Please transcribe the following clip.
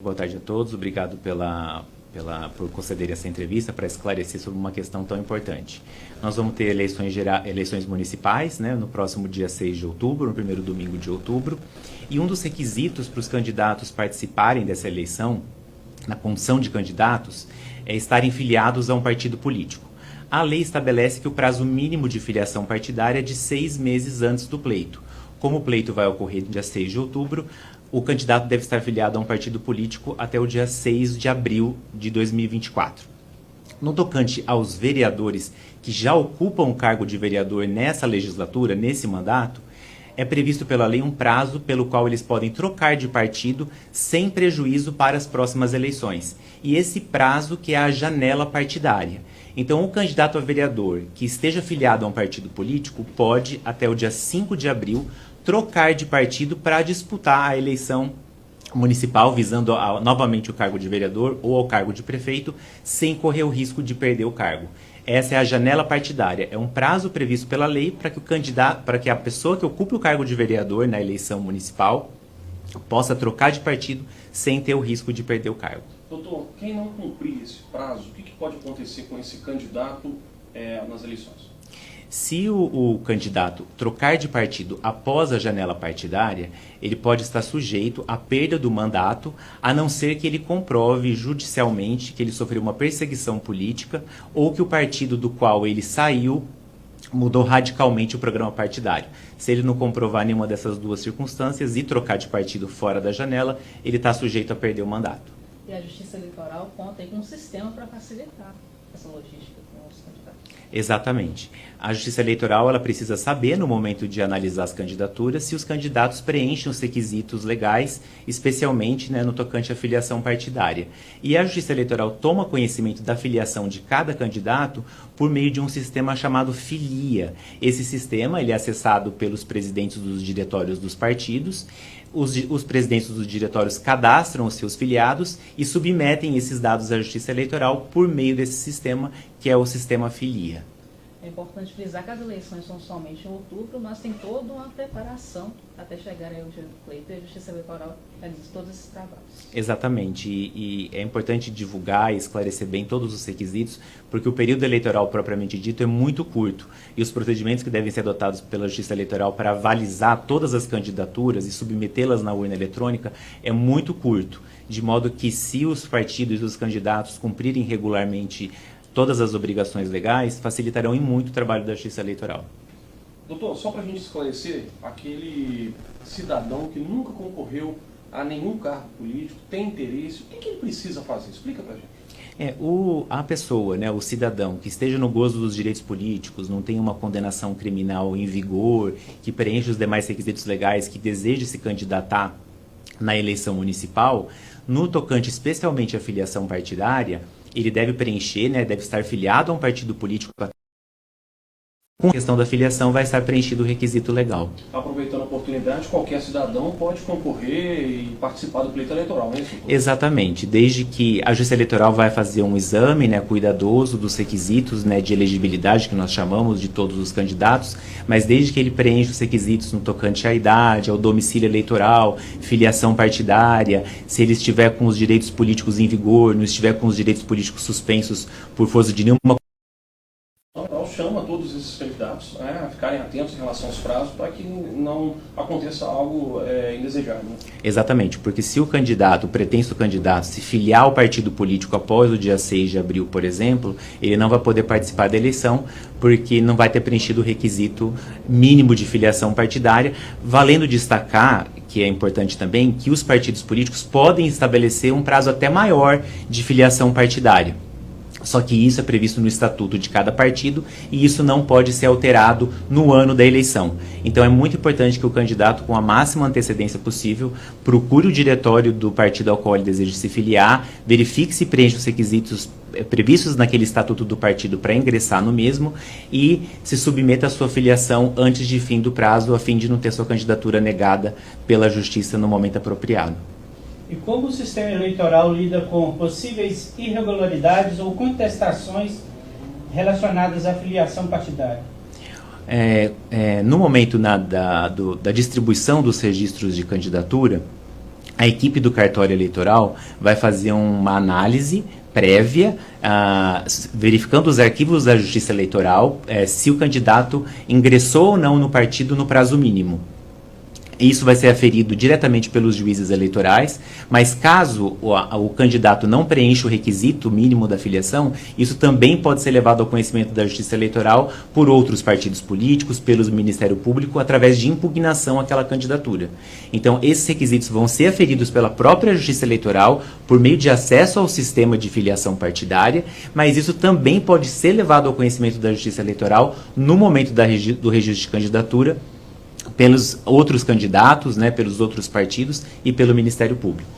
Boa tarde a todos, obrigado por conceder essa entrevista para esclarecer sobre uma questão tão importante. Nós vamos ter eleições municipais, né, no próximo dia 6 de outubro, no primeiro domingo de outubro, e um dos requisitos para os candidatos participarem dessa eleição, na condição de candidatos, é estarem filiados a um partido político. A lei estabelece que o prazo mínimo de filiação partidária é de 6 meses antes do pleito. Como o pleito vai ocorrer no dia 6 de outubro, o candidato deve estar filiado a um partido político até o dia 6 de abril de 2024. No tocante aos vereadores que já ocupam o cargo de vereador nessa legislatura, nesse mandato, é previsto pela lei um prazo pelo qual eles podem trocar de partido sem prejuízo para as próximas eleições. E esse prazo que é a janela partidária. Então, o candidato a vereador que esteja filiado a um partido político pode, até o dia 5 de abril, trocar de partido para disputar a eleição municipal, visando novamente o cargo de vereador ou ao cargo de prefeito, sem correr o risco de perder o cargo. Essa é a janela partidária. É um prazo previsto pela lei para que a pessoa que ocupe o cargo de vereador na eleição municipal possa trocar de partido sem ter o risco de perder o cargo. Doutor, quem não cumprir esse prazo, o que pode acontecer com esse candidato nas eleições? Se o candidato trocar de partido após a janela partidária, ele pode estar sujeito à perda do mandato, a não ser que ele comprove judicialmente que ele sofreu uma perseguição política ou que o partido do qual ele saiu mudou radicalmente o programa partidário. Se ele não comprovar nenhuma dessas duas circunstâncias e trocar de partido fora da janela, ele está sujeito a perder o mandato. E a Justiça Eleitoral conta aí com um sistema para facilitar essa logística com os candidatos. Exatamente. A Justiça Eleitoral ela precisa saber, no momento de analisar as candidaturas, se os candidatos preenchem os requisitos legais, especialmente, né, no tocante à filiação partidária. E a Justiça Eleitoral toma conhecimento da filiação de cada candidato por meio de um sistema chamado Filia. Esse sistema ele é acessado pelos presidentes dos diretórios dos partidos. Os presidentes dos diretórios cadastram os seus filiados e submetem esses dados à Justiça Eleitoral por meio desse sistema, que é o sistema Filia. É importante frisar que as eleições são somente em outubro, mas tem toda uma preparação até chegar aí ao dia do pleito e a Justiça Eleitoral realiza todos esses trabalhos. Exatamente, e é importante divulgar e esclarecer bem todos os requisitos, porque o período eleitoral propriamente dito é muito curto, e os procedimentos que devem ser adotados pela Justiça Eleitoral para avalizar todas as candidaturas e submetê-las na urna eletrônica é muito curto, de modo que se os partidos e os candidatos cumprirem regularmente todas as obrigações legais, facilitarão em muito o trabalho da Justiça Eleitoral. Doutor, só para a gente esclarecer, aquele cidadão que nunca concorreu a nenhum cargo político, tem interesse, o que ele precisa fazer? Explica para a gente. A pessoa, né, o cidadão que esteja no gozo dos direitos políticos, não tem uma condenação criminal em vigor, que preenche os demais requisitos legais, que deseja se candidatar na eleição municipal, no tocante especialmente à filiação partidária, ele deve preencher, né, deve estar filiado a um partido político. Com a questão da filiação vai estar preenchido o requisito legal. Aproveitando a oportunidade, qualquer cidadão pode concorrer e participar do pleito eleitoral, não é isso? Exatamente, desde que a Justiça Eleitoral vai fazer um exame, né, cuidadoso dos requisitos, né, de elegibilidade que nós chamamos de todos os candidatos, mas desde que ele preencha os requisitos no tocante à idade, ao domicílio eleitoral, filiação partidária, se ele estiver com os direitos políticos em vigor, não estiver com os direitos políticos suspensos por força de nenhuma. Chama todos esses candidatos a ficarem atentos em relação aos prazos para que não aconteça algo indesejado. Né? Exatamente, porque se o pretenso candidato, se filiar ao partido político após o dia 6 de abril, por exemplo, ele não vai poder participar da eleição porque não vai ter preenchido o requisito mínimo de filiação partidária, valendo destacar, que é importante também, que os partidos políticos podem estabelecer um prazo até maior de filiação partidária. Só que isso é previsto no estatuto de cada partido e isso não pode ser alterado no ano da eleição. Então é muito importante que o candidato, com a máxima antecedência possível, procure o diretório do partido ao qual ele deseja se filiar, verifique se preenche os requisitos previstos naquele estatuto do partido para ingressar no mesmo e se submeta à sua filiação antes de fim do prazo, a fim de não ter sua candidatura negada pela Justiça no momento apropriado. E como o sistema eleitoral lida com possíveis irregularidades ou contestações relacionadas à filiação partidária? No momento da distribuição dos registros de candidatura, a equipe do cartório eleitoral vai fazer uma análise prévia, verificando os arquivos da Justiça Eleitoral, se o candidato ingressou ou não no partido no prazo mínimo. Isso vai ser aferido diretamente pelos juízes eleitorais, mas caso o candidato não preencha o requisito mínimo da filiação, isso também pode ser levado ao conhecimento da Justiça Eleitoral por outros partidos políticos, pelo Ministério Público, através de impugnação àquela candidatura. Então, esses requisitos vão ser aferidos pela própria Justiça Eleitoral por meio de acesso ao sistema de filiação partidária, mas isso também pode ser levado ao conhecimento da Justiça Eleitoral no momento do registro de candidatura, pelos outros candidatos, né, pelos outros partidos e pelo Ministério Público.